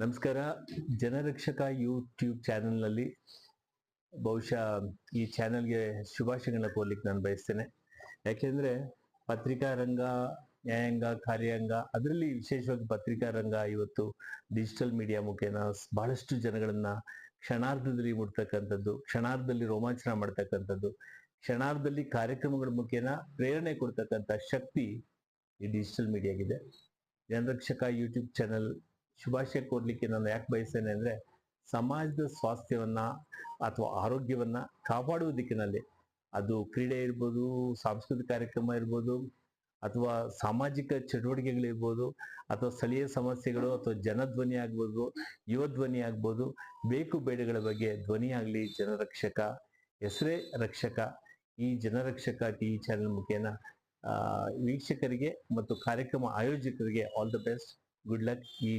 ನಮಸ್ಕಾರ. ಜನರಕ್ಷಕ ಯೂಟ್ಯೂಬ್ ಚಾನೆಲ್ನಲ್ಲಿ ಬಹುಶಃ ಈ ಚಾನೆಲ್ಗೆ ಶುಭಾಶಯಗಳನ್ನ ಕೋರ್ಲಿಕ್ಕೆ ನಾನು ಬಯಸ್ತೇನೆ. ಯಾಕೆಂದ್ರೆ ಪತ್ರಿಕಾ ರಂಗ, ನ್ಯಾಯಾಂಗ, ಕಾರ್ಯಾಂಗ, ಅದರಲ್ಲಿ ವಿಶೇಷವಾಗಿ ಪತ್ರಿಕಾ ರಂಗ ಇವತ್ತು ಡಿಜಿಟಲ್ ಮೀಡಿಯಾ ಮುಖೇನ ಬಹಳಷ್ಟು ಜನಗಳನ್ನ ಕ್ಷಣಾರ್ಧದಲ್ಲಿ ಮುಟ್ತಕ್ಕಂಥದ್ದು, ಕ್ಷಣಾರ್ಧದಲ್ಲಿ ರೋಮಾಂಚನ ಮಾಡ್ತಕ್ಕಂಥದ್ದು, ಕ್ಷಣಾರ್ಧದಲ್ಲಿ ಕಾರ್ಯಕ್ರಮಗಳ ಮುಖೇನ ಪ್ರೇರಣೆ ಕೊಡ್ತಕ್ಕಂಥ ಶಕ್ತಿ ಈ ಡಿಜಿಟಲ್ ಮೀಡಿಯಾಗಿದೆ. ಜನರಕ್ಷಕ ಯೂಟ್ಯೂಬ್ ಚಾನೆಲ್ ಶುಭಾಶಯ ಕೋರ್ಲಿಕ್ಕೆ ನಾನು ಯಾಕೆ ಬಯಸ್ತೇನೆ ಅಂದ್ರೆ, ಸಮಾಜದ ಸ್ವಾಸ್ಥ್ಯವನ್ನ ಅಥವಾ ಆರೋಗ್ಯವನ್ನ ಕಾಪಾಡುವ ದಿಕ್ಕಿನಲ್ಲಿ, ಅದು ಕ್ರೀಡೆ ಇರ್ಬೋದು, ಸಾಂಸ್ಕೃತಿಕ ಕಾರ್ಯಕ್ರಮ ಇರ್ಬೋದು, ಅಥವಾ ಸಾಮಾಜಿಕ ಚಟುವಟಿಕೆಗಳಿರ್ಬೋದು, ಅಥವಾ ಸ್ಥಳೀಯ ಸಮಸ್ಯೆಗಳು, ಅಥವಾ ಜನಧ್ವನಿ ಆಗ್ಬೋದು, ಯುವ ಧ್ವನಿ ಆಗ್ಬೋದು, ಬೇಕು ಬೇಡಗಳ ಬಗ್ಗೆ ಧ್ವನಿ ಆಗಲಿ ಜನರಕ್ಷಕ, ಹೆಸರೇ ರಕ್ಷಕ. ಈ ಜನರಕ್ಷಕ ಟಿವಿ ಚಾನೆಲ್ ಮುಖೇನ ವೀಕ್ಷಕರಿಗೆ ಮತ್ತು ಕಾರ್ಯಕ್ರಮ ಆಯೋಜಕರಿಗೆ all the best, good luck. ಈ